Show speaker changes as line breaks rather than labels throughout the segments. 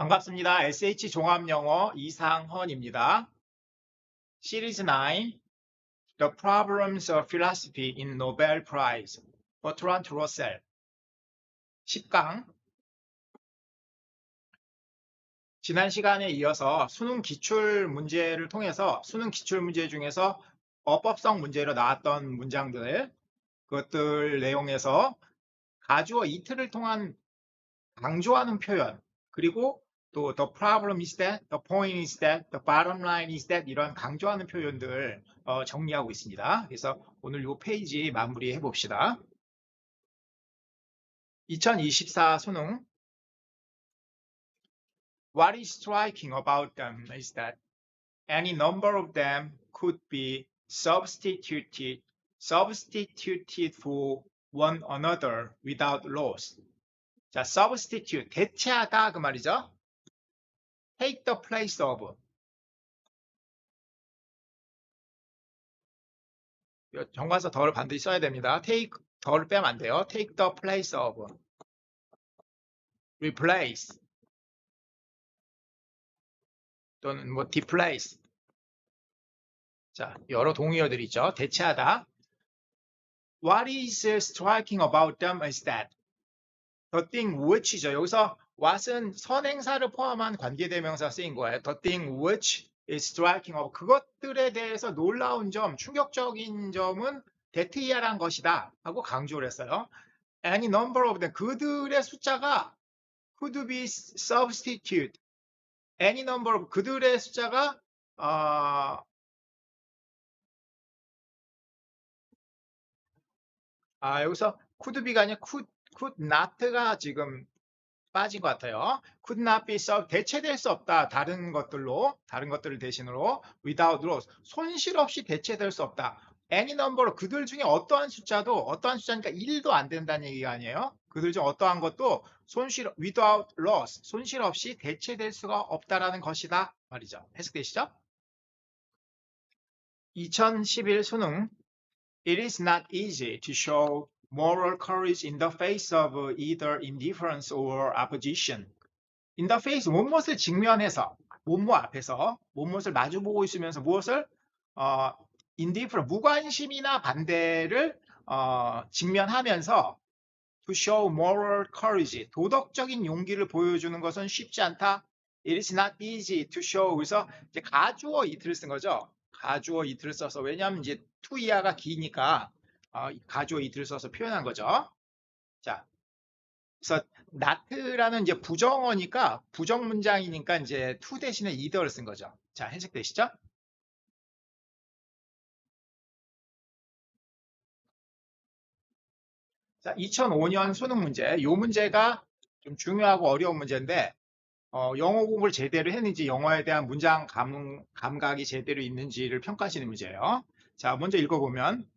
반갑습니다. SH 종합영어 이상헌입니다. 시리즈 9 The Problems of Philosophy in Nobel Prize 버트란드 러셀 10강. 지난 시간에 이어서 수능 기출 문제를 통해서 수능 기출 문제 중에서 어법성 문제로 나왔던 문장들, 그것들 내용에서 가주어 이틀을 통한 강조하는 표현, 그리고 또 the problem is that, the point is that, the bottom line is that 이런 강조하는 표현들 정리하고 있습니다. 그래서 오늘 이 페이지 마무리해 봅시다. 2024 수능. What is striking about them is that any number of them could be substituted for one another without loss. 자, substitute, 대체하다 그 말이죠. take the place of. 정관사 더를 반드시 써야 됩니다. take 더를 빼면 안 돼요. take the place of. replace 또는 뭐 displace. 자, 여러 동의어들이 있죠. 대체하다. What is striking about them is that the thing which이죠. 여기서 what은 선행사를 포함한 관계대명사 쓰인 거예요. The thing which is striking of. 그것들에 대해서 놀라운 점, 충격적인 점은 대트이하란 것이다 하고 강조를 했어요. Any number of them. 그들의 숫자가 could be substitute. Any number of. 그들의 숫자가 여기서 could be가 아니라 could not가 지금 빠진 것 같아요. could not be 대체될 수 없다. 다른 것들을 대신으로 without loss. 손실 없이 대체될 수 없다. any number, 그들 중에 어떠한 숫자니까 1도 안 된다는 얘기가 아니에요. 그들 중 어떠한 것도 without loss, 손실 없이 대체될 수가 없다라는 것이다 말이죠. 해석되시죠? 2011 수능. It is not easy to show moral courage in the face of either indifference or opposition. In the face, 무엇을 직면해서, 무엇 앞에서, 무엇을 마주보고 있으면서 무엇을 indifference, 무관심이나 반대를 직면하면서 to show moral courage, 도덕적인 용기를 보여주는 것은 쉽지 않다. It is not easy to show. 그래서 이제 가주어 이틀을 쓴 거죠. 가주어 이틀을 써서, 왜냐하면 이제 to 이하가 기니까 가주어 이틀을 써서 표현한 거죠. 자, 그래서 not라는 이제 부정어니까 부정 문장이니까 이제 to 대신에 either를 쓴 거죠. 자, 해석되시죠? 자, 2005년 수능 문제. 이 문제가 좀 중요하고 어려운 문제인데 영어 공부를 제대로 했는지, 영어에 대한 문장 감각이 제대로 있는지를 평가하시는 문제예요. 자, 먼저 읽어보면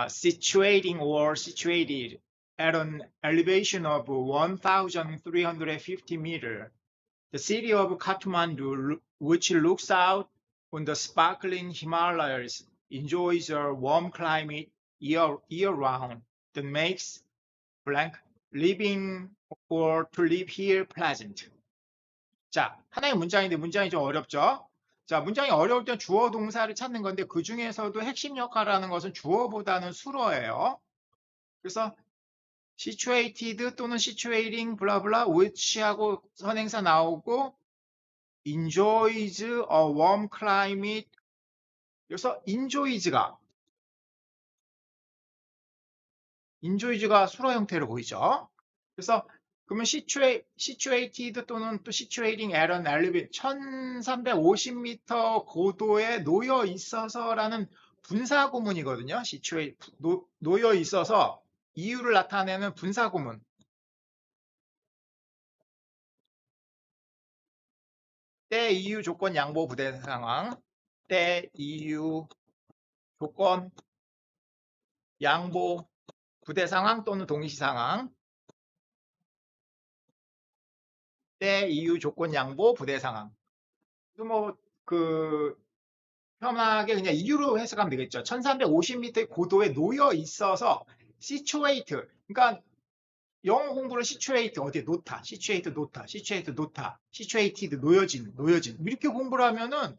situating or situated at an elevation of 1,350 meters, the city of Kathmandu, which looks out on the sparkling Himalayas, enjoys a warm climate year-round that makes blank living or to live here pleasant. 자, 하나의 문장인데 문장이 좀 어렵죠? 자, 문장이 어려울 땐 주어 동사를 찾는 건데 그 중에서도 핵심 역할을 하는 것은 주어보다는 수어예요. 그래서 situated 또는 situating 블라블라 which하고 선행사 나오고 enjoys a warm climate. 여기서 enjoys가 수로 형태로 보이죠. 그래서 그러면 situated 또는 또 situating at an elevation 1350m 고도에 놓여 있어서라는 분사구문이거든요. 놓여 있어서 이유를 나타내는 분사구문. 때, 이유, 조건, 양보, 부대 상황. 때, 이유, 조건, 양보, 부대 상황 또는 동시 상황. 때, 이유, 조건, 양보, 부대 상황. 편하게 그냥 이유로 해석하면 되겠죠. 1350m 고도에 놓여 있어서 situate. 그러니까 영어 공부를 situate 어디에 놓다, situate 놓다, situate 놓다, situated 놓여진, 이렇게 공부를 하면은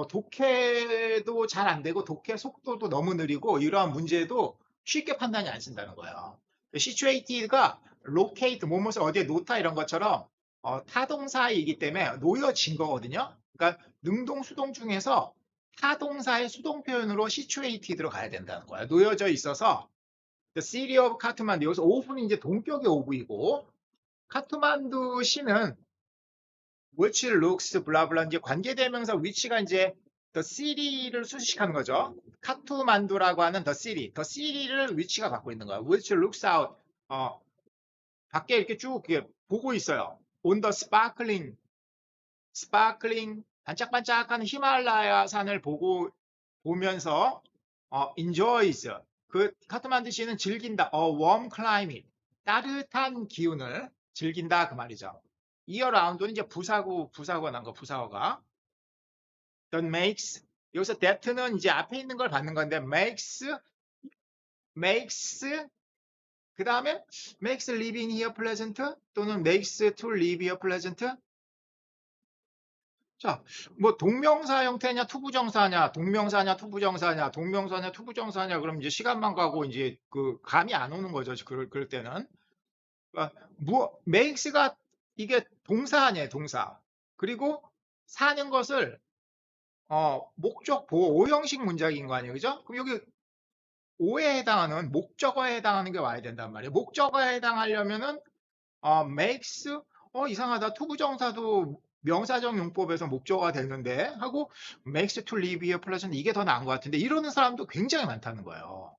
독해도 잘 안 되고 독해 속도도 너무 느리고 이러한 문제도 쉽게 판단이 안 쓴다는 거예요. situated가 locate 뭐뭇을 어디에 놓다 이런 것처럼 타동사이기 때문에 놓여진 거거든요. 그러니까 능동 수동 중에서 타동사의 수동 표현으로 situated로 가야 된다는 거예요. 놓여져 있어서 The city of 카트만두. 여기서 of는 이제 동격의 of이고, 카트만두 시는 which looks 블라블라 이제 관계대명사 which가 이제 the city를 수식하는 거죠. 카트만두라고 하는 the city를 which가 갖고 있는 거야. which looks out. 밖에 이렇게 쭉 이렇게 보고 있어요. on the sparkling 반짝반짝하는 히말라야 산을 보면서 enjoys 그 카트만두 시는 즐긴다. warm climate 따뜻한 기운을 즐긴다 그 말이죠. year round는 이제 부사구가 난 거 부사어가 that makes 여기서 that는 이제 앞에 있는 걸 받는 건데 makes 그 다음에 makes living here pleasant 또는 makes to live here pleasant. 자, 뭐 동명사 형태냐 투부정사냐, 동명사냐 투부정사냐, 그럼 이제 시간만 가고 이제 그 감이 안 오는 거죠. 그럴 때는. makes가 이게 동사 아니에요, 동사. 그리고 사는 것을 목적 보호 오형식 문장인 거 아니에요, 그죠? 그럼 여기 오에 해당하는 목적어에 해당하는 게 와야 된단 말이에요. 목적어에 해당하려면은 makes 이상하다. 투부정사도 명사적 용법에서 목적어가 되는데 하고 makes to live here pleasant 이게 더 나은 것 같은데 이러는 사람도 굉장히 많다는 거예요.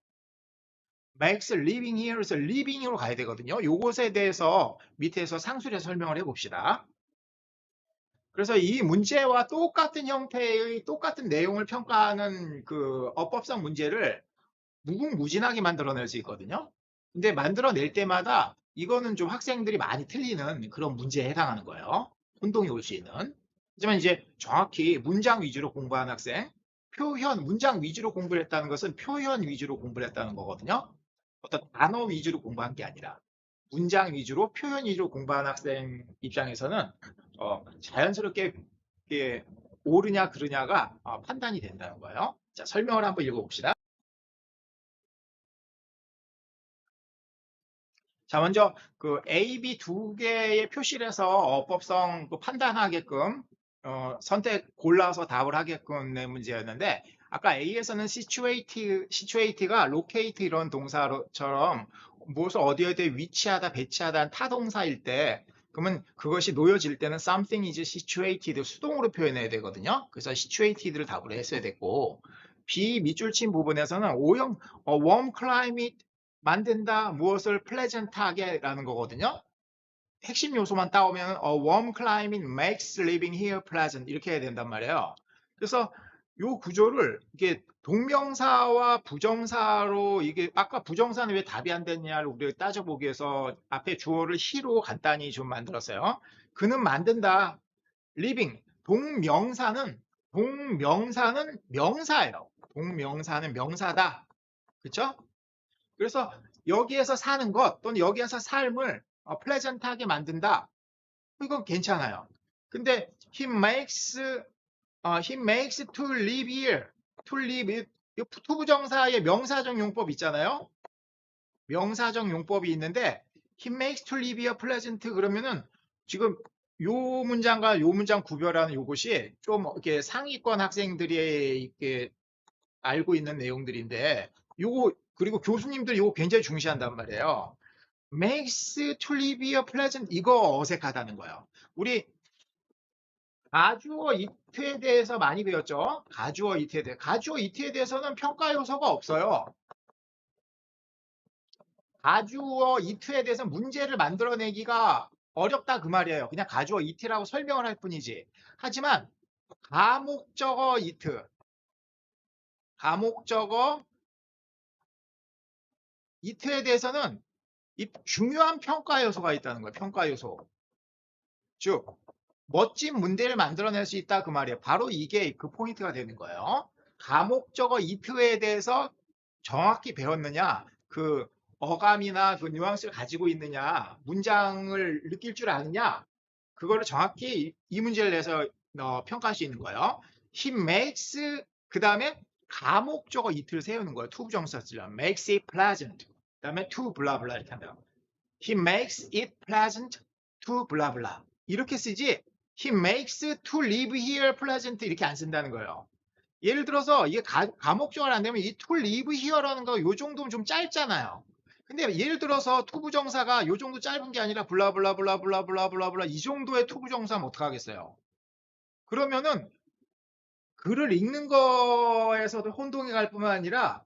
makes living here에서 living으로 가야 되거든요. 요것에 대해서 밑에서 상술해서 설명을 해봅시다. 그래서 이 문제와 똑같은 형태의 똑같은 내용을 평가하는 그 어법성 문제를 무궁무진하게 만들어낼 수 있거든요. 근데 만들어낼 때마다 이거는 좀 학생들이 많이 틀리는 그런 문제에 해당하는 거예요. 혼동이 올 수 있는. 하지만 이제 정확히 문장 위주로 공부한 학생, 문장 위주로 공부를 했다는 것은 표현 위주로 공부를 했다는 거거든요. 어떤 단어 위주로 공부한 게 아니라 문장 위주로 표현 위주로 공부한 학생 입장에서는 자연스럽게 옳으냐 그르냐가 판단이 된다는 거예요. 자, 설명을 한번 읽어봅시다. 자, 먼저 그 A, B 두 개의 표시를 해서 어법성 판단하게끔 골라서 답을 하게끔의 문제였는데 아까 A에서는 situate가 locate 이런 동사처럼 무엇을 어디에 위치하다, 배치하다 타동사일 때 그러면 그것이 놓여질 때는 something is situated 수동으로 표현해야 되거든요. 그래서 situated를 답으로 했어야 됐고 B 밑줄 친 부분에서는 O형 warm climate 만든다 무엇을 pleasant하게 라는 거거든요. 핵심 요소만 따오면 warm climate makes living here pleasant 이렇게 해야 된단 말이에요. 그래서 이 구조를 이게 동명사와 부정사로 이게 아까 부정사는 왜 답이 안 됐냐를 우리가 따져보기 위해서 앞에 주어를 he로 간단히 좀 만들었어요. 그는 만든다. living 동명사는 명사예요. 동명사는 명사다. 그렇죠? 그래서 여기에서 사는 것 또는 여기에서 삶을 플레전트하게 만든다. 이건 괜찮아요. 근데 he makes to live here. to live 투부정사의 명사적 용법 있잖아요. 명사적 용법이 있는데 he makes to live here pleasant 그러면은 지금 요 문장과 요 문장 구별하는 요것이 좀 이렇게 상위권 학생들이 이렇게 알고 있는 내용들인데 요거 그리고 교수님들 이거 굉장히 중시한단 말이에요. makes to live here pleasant 이거 어색하다는 거예요. 우리 가주어 이트에 대해서 많이 배웠죠. 가주어 이트에 대해서는 평가 요소가 없어요. 가주어 이트에 대해서 문제를 만들어내기가 어렵다 그 말이에요. 그냥 가주어 이트라고 설명을 할 뿐이지. 하지만 가목적어 이트에 대해서는 이 중요한 평가 요소가 있다는 거예요. 평가 요소. 즉 멋진 문제를 만들어낼 수 있다 그 말이에요. 바로 이게 그 포인트가 되는 거예요. 가목적어 이트에 대해서 정확히 배웠느냐 그 어감이나 그 뉘앙스를 가지고 있느냐, 문장을 느낄 줄 아느냐, 그거를 정확히 이 문제를 내서 평가할 수 있는 거예요. He makes 그 다음에 가목적어 it를 세우는 거예요. to 부정사 쓰려면 makes it pleasant. 그 다음에 to blah blah 이렇게 한다. He makes it pleasant to blah blah. 이렇게 쓰지 he makes to live here pleasant 이렇게 안 쓴다는 거예요. 예를 들어서 이게 가목적어를 안 되면 이 to live here라는 거 요 정도면 좀 짧잖아요. 근데 예를 들어서 to 부정사가 요 정도 짧은 게 아니라 블라블라블라블라블라블라블라 이 정도의 to 부정사면 어떡하겠어요? 그러면은 글을 읽는 거에서도 혼동이 갈 뿐만 아니라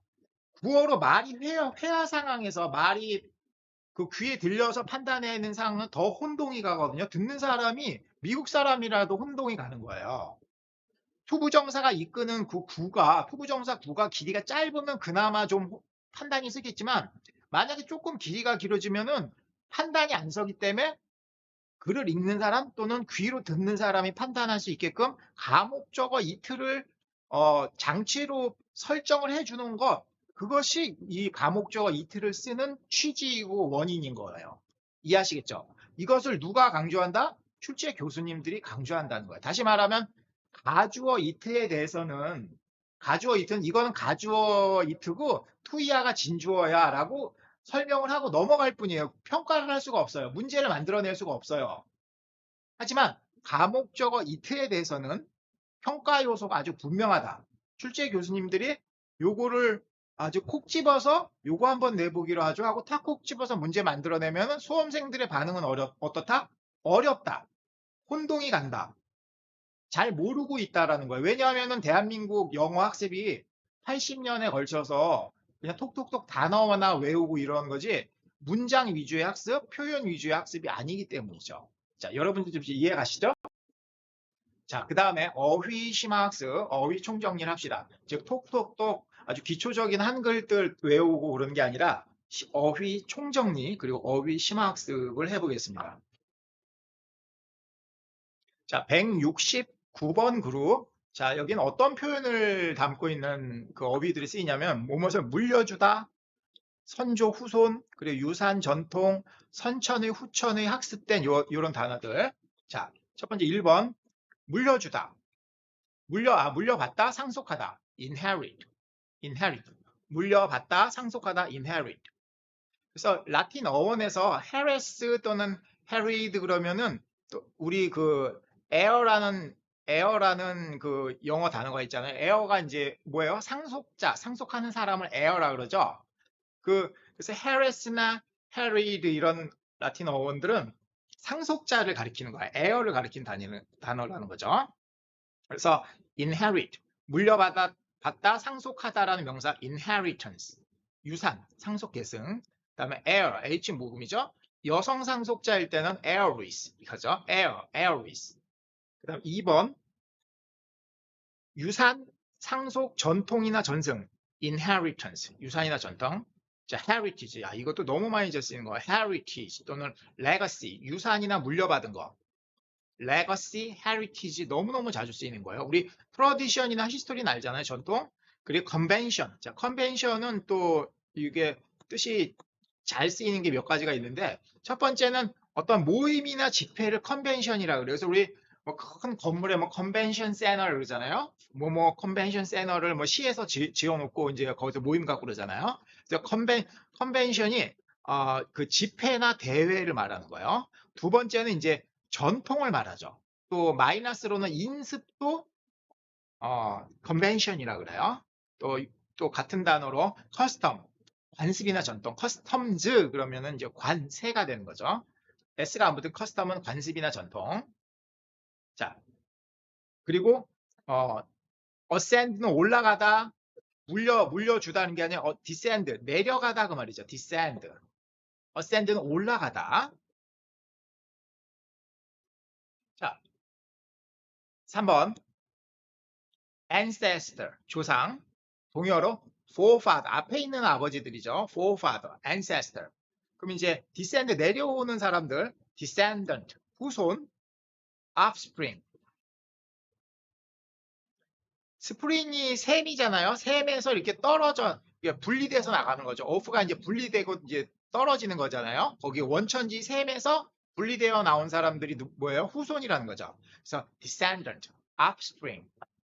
구어로 말이 회화 상황에서 말이 그 귀에 들려서 판단해내는 상황은 더 혼동이 가거든요. 듣는 사람이 미국 사람이라도 혼동이 가는 거예요. 투부정사가 이끄는 그 구가 투부정사 구가 길이가 짧으면 그나마 좀 판단이 쓰겠지만 만약에 조금 길이가 길어지면은 판단이 안 서기 때문에 글을 읽는 사람 또는 귀로 듣는 사람이 판단할 수 있게끔 가목적어 이틀을 장치로 설정을 해주는 것 그것이 이 가목적어 이틀을 쓰는 취지이고 원인인 거예요. 이해하시겠죠? 이것을 누가 강조한다? 출제 교수님들이 강조한다는 거예요. 다시 말하면 가주어 이트에 대해서는 가주어 이트는 이거는 가주어 이트고 투이하가 진주어야 라고 설명을 하고 넘어갈 뿐이에요. 평가를 할 수가 없어요. 문제를 만들어낼 수가 없어요. 하지만 가목적어 이트에 대해서는 평가 요소가 아주 분명하다. 출제 교수님들이 요거를 아주 콕 집어서 요거 한번 내보기로 하죠 하고 탁 콕 집어서 문제 만들어내면 수험생들의 반응은 어떻다? 어렵다. 혼동이 간다. 잘 모르고 있다라는 거예요. 왜냐하면 대한민국 영어 학습이 80년에 걸쳐서 그냥 톡톡톡 단어나 외우고 이러는 거지 문장 위주의 학습, 표현 위주의 학습이 아니기 때문이죠. 자, 여러분들 좀 이해 가시죠? 자, 그 다음에 어휘 심화학습, 어휘 총정리를 합시다. 즉 톡톡톡 아주 기초적인 한글들 외우고 그러는 게 아니라 어휘 총정리 그리고 어휘 심화학습을 해보겠습니다. 자, 169번 그룹. 자, 여기는 어떤 표현을 담고 있는 그 어휘들이 쓰이냐면, 뭐뭇을 물려주다, 선조, 후손, 그리고 유산, 전통, 선천의, 후천의, 학습된 요런 단어들. 자, 첫 번째 1번. 물려주다. 물려받다, 상속하다. inherit. 물려받다, 상속하다, inherit. 그래서 라틴 어원에서 harass 또는 harried 그러면은 또 우리 그 에어라는 그 영어 단어가 있잖아요. 에어가 이제 뭐예요? 상속하는 사람을 에어라 그러죠. 그래서 harass나 harried 이런 라틴 어원들은 상속자를 가리키는 거야. 에어를 가리키는 단어라는 거죠. 그래서 inherit 물려받다 상속하다라는 명사 inheritance 유산 상속 계승 그다음에 heir h 모음이죠. 여성 상속자일 때는 heiress 이거죠. heiress. 그다음 2번 유산 상속 전통이나 전승 inheritance 유산이나 전통. 자, heritage 이것도 너무 많이 쓰이는 거야. heritage 또는 legacy 유산이나 물려받은 거. legacy, heritage 너무너무 자주 쓰이는 거예요. 우리 tradition이나 history는 알잖아요. 전통. 그리고 convention. 자, convention은 또 이게 뜻이 잘 쓰이는 게 몇 가지가 있는데 첫 번째는 어떤 모임이나 집회를 convention이라고 그래요. 그래서 우리 큰 건물에 convention center를 그러잖아요. convention center를 시에서 지어놓고 이제 거기서 모임 갖고 그러잖아요. 그래서 convention이 그 집회나 대회를 말하는 거예요. 두 번째는 이제 전통을 말하죠. 또 마이너스로는 인습도 convention이라 그래요. 또 같은 단어로 custom 관습이나 전통, customs 그러면은 이제 관세가 되는 거죠. S가 안 붙은 custom은 관습이나 전통. 자, 그리고 ascend는 올라가다, 물려주다는 게 아니라 descend 내려가다 그 말이죠. descend. ascend는 올라가다. 자, 3번 ancestor 조상 동의어로 forefather 앞에 있는 아버지들이죠. forefather, ancestor. 그럼 이제 descend 내려오는 사람들 descendant 후손 offspring. 스프링이 샘이잖아요. 샘에서 이렇게 떨어져 분리돼서 나가는 거죠. off가 이제 분리되고 이제 떨어지는 거잖아요. 거기 원천지 셈에서 분리되어 나온 사람들이 뭐예요? 후손이라는 거죠. 그래서 descendant, offspring,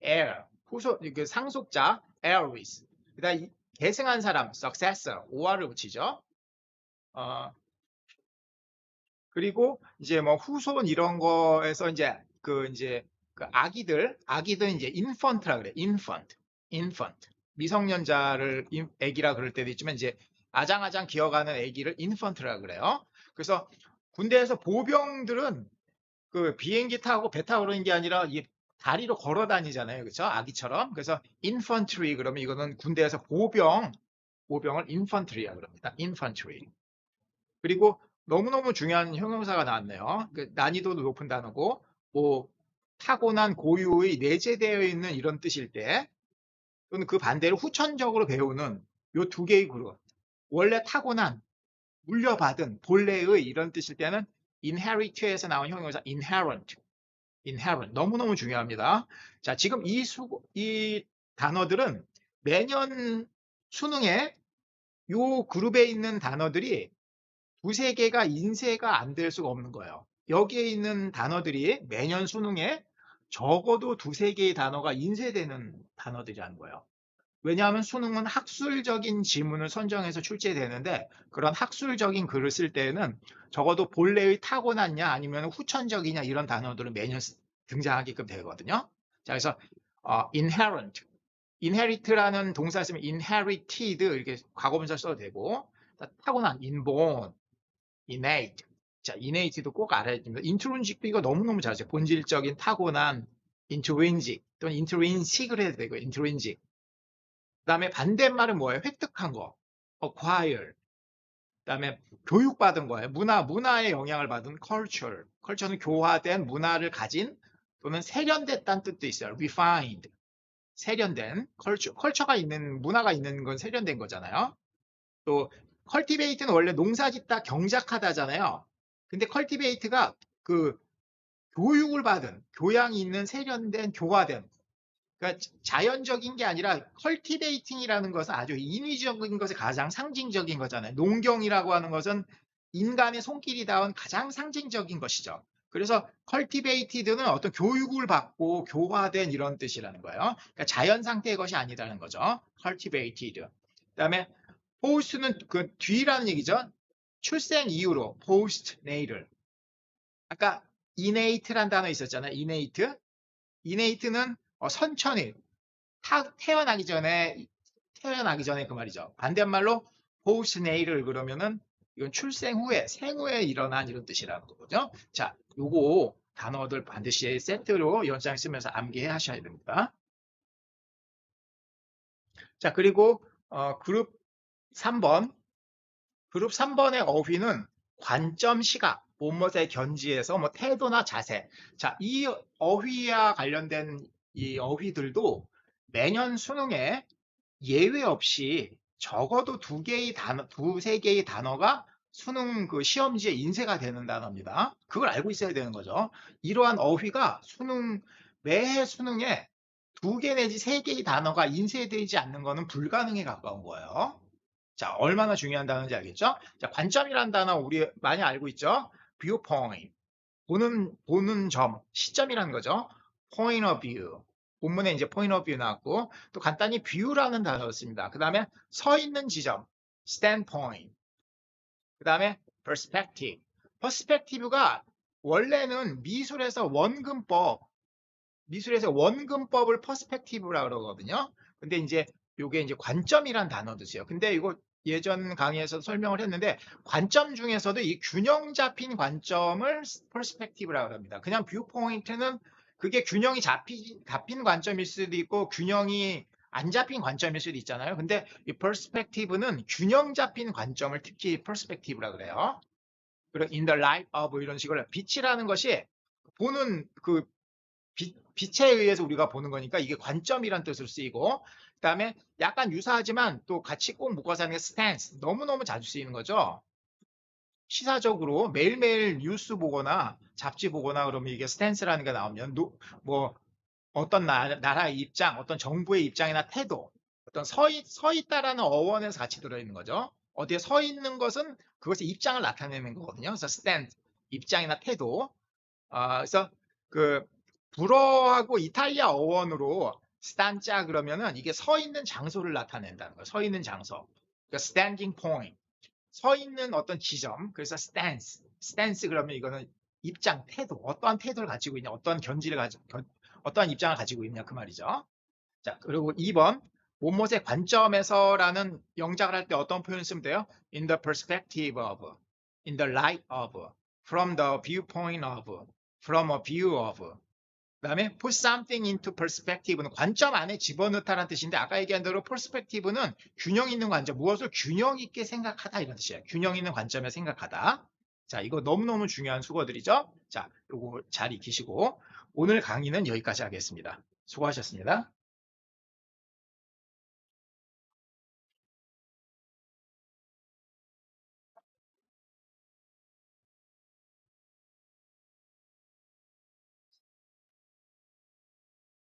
heir, 후손, 그 상속자, heiress. 그다음 계승한 사람, successor, or를 붙이죠. 그리고 이제 뭐 후손 이런 거에서 이제 그 아기들 이제 infant라 그래. infant. 미성년자를 아기라 그럴 때도 있지만 이제 아장아장 기어가는 아기를 infant라 그래요. 그래서 군대에서 보병들은 그 비행기 타고 배 타고 그러는 게 아니라 이 다리로 걸어 다니잖아요. 그렇죠? 아기처럼. 그래서 infantry 그러면 이거는 군대에서 보병을 infantry라 그럽니다. infantry. 그리고 너무너무 중요한 형용사가 나왔네요. 그 난이도도 높은 단어고, 뭐, 타고난 고유의 내재되어 있는 이런 뜻일 때, 또는 그 반대로 후천적으로 배우는 요 두 개의 그룹. 원래 타고난, 물려받은, 본래의 이런 뜻일 때는 inherit에서 나온 형용사 inherent. 너무너무 중요합니다. 자, 지금 이 단어들은 매년 수능에 요 그룹에 있는 단어들이 두세 개가 인쇄가 안 될 수가 없는 거예요. 여기에 있는 단어들이 매년 수능에 적어도 두세 개의 단어가 인쇄되는 단어들이라는 거예요. 왜냐하면 수능은 학술적인 지문을 선정해서 출제되는데 그런 학술적인 글을 쓸 때에는 적어도 본래의 타고났냐 아니면 후천적이냐 이런 단어들은 매년 등장하게끔 되거든요. 자, 그래서 inherit라는 동사 쓰면 inherited 이렇게 과거분사 써도 되고 타고난 inborn innate. 자, innate도 꼭 알아야 됩니다. intrinsic도 이거 너무너무 잘하세요. 본질적인 타고난 intrinsic 또는 intrinsic을 해도 되고 intrinsic. 그 다음에 반대말은 뭐예요? 획득한 거. acquire. 그 다음에 교육받은 거예요. 문화의 영향을 받은 culture. culture는 교화된 문화를 가진 또는 세련됐다는 뜻도 있어요. refined. 세련된 culture가 있는 문화가 있는 건 세련된 거잖아요. 또 cultivate는 원래 농사 짓다 경작하다잖아요. 근데 cultivate가 그 교육을 받은 교양이 있는 세련된 교화된 그러니까 자연적인 게 아니라 cultivating이라는 것은 아주 인위적인 것의 가장 상징적인 거잖아요. 농경이라고 하는 것은 인간의 손길이 닿은 가장 상징적인 것이죠. 그래서 cultivated는 어떤 교육을 받고 교화된 이런 뜻이라는 거예요. 그러니까 자연 상태의 것이 아니라는 거죠. cultivated. 그다음에 post는 그 뒤라는 얘기죠. 출생 이후로 postnatal. 아까 innate란 단어 있었잖아요. innate는 선천일 태어나기 전에 그 말이죠. 반대말로 postnatal 그러면은 이건 출생 후에 생후에 일어난 이런 뜻이라는 거거든요. 자, 요거 단어들 반드시 세트로 연장 쓰면서 암기해 하셔야 됩니다. 자, 그리고 그룹 3번. 그룹 3번의 어휘는 관점, 시각, 뭐뭐에 견지해서 뭐 태도나 자세. 자, 이 어휘와 관련된 이 어휘들도 매년 수능에 예외 없이 적어도 두세 개의 단어가 수능 그 시험지에 인쇄가 되는 단어입니다. 그걸 알고 있어야 되는 거죠. 이러한 어휘가 매해 수능에 2개 내지 3개의 단어가 인쇄되지 않는 것은 불가능에 가까운 거예요. 자, 얼마나 중요한 단어인지 알겠죠? 자, 관점이라는 단어 우리 많이 알고 있죠? viewpoint. 보는 점, 시점이라는 거죠. point of view. 본문에 이제 point of view 나왔고, 또 간단히 view라는 단어를 씁니다. 그 다음에 서 있는 지점, standpoint. 그 다음에 perspective. perspective가 원래는 미술에서 원근법을 perspective라고 그러거든요. 근데 이제 요게 이제 관점이란 단어도 써요. 근데 이거 예전 강의에서 설명을 했는데 관점 중에서도 이 균형 잡힌 관점을 perspective라고 합니다. 그냥 viewpoint는 그게 균형이 잡힌 관점일 수도 있고 균형이 안 잡힌 관점일 수도 있잖아요. 근데 이 perspective는 균형 잡힌 관점을 특히 perspective라고 그래요. 그리고 in the light of 이런 식으로 빛이라는 것이 보는 그 빛에 의해서 우리가 보는 거니까 이게 관점이란 뜻으로 쓰이고 그 다음에 약간 유사하지만 또 같이 꼭 묶어서 하는 게 stance 너무너무 자주 쓰이는 거죠. 시사적으로 매일매일 뉴스 보거나 잡지 보거나 그러면 이게 stance라는 게 나오면 뭐 어떤 나라의 입장, 어떤 정부의 입장이나 태도, 어떤 서 있다라는 어원에서 같이 들어있는 거죠. 어디에 서 있는 것은 그것의 입장을 나타내는 거거든요. 그래서 stand, 입장이나 태도. 그래서 그 불어하고 이탈리아 어원으로 stanza 그러면은 이게 서 있는 장소를 나타낸다는 거예요. 서 있는 장소. 그러니까 standing point. 서 있는 어떤 지점. 그래서 stance 그러면 이거는 입장, 태도. 어떠한 태도를 가지고 있냐, 어떠한 어떠한 입장을 가지고 있냐 그 말이죠. 자, 그리고 2번 못못의 관점에서라는 영작을 할 때 어떤 표현을 쓰면 돼요? In the perspective of, in the light of, from the viewpoint of, from a view of. 그 다음에 put something into perspective는 관점 안에 집어넣다라는 뜻인데 아까 얘기한 대로 perspective는 균형 있는 관점, 무엇을 균형 있게 생각하다 이런 뜻이에요. 균형 있는 관점에 생각하다. 자, 이거 너무너무 중요한 수거들이죠. 자, 요거 잘 익히시고 오늘 강의는 여기까지 하겠습니다. 수고하셨습니다.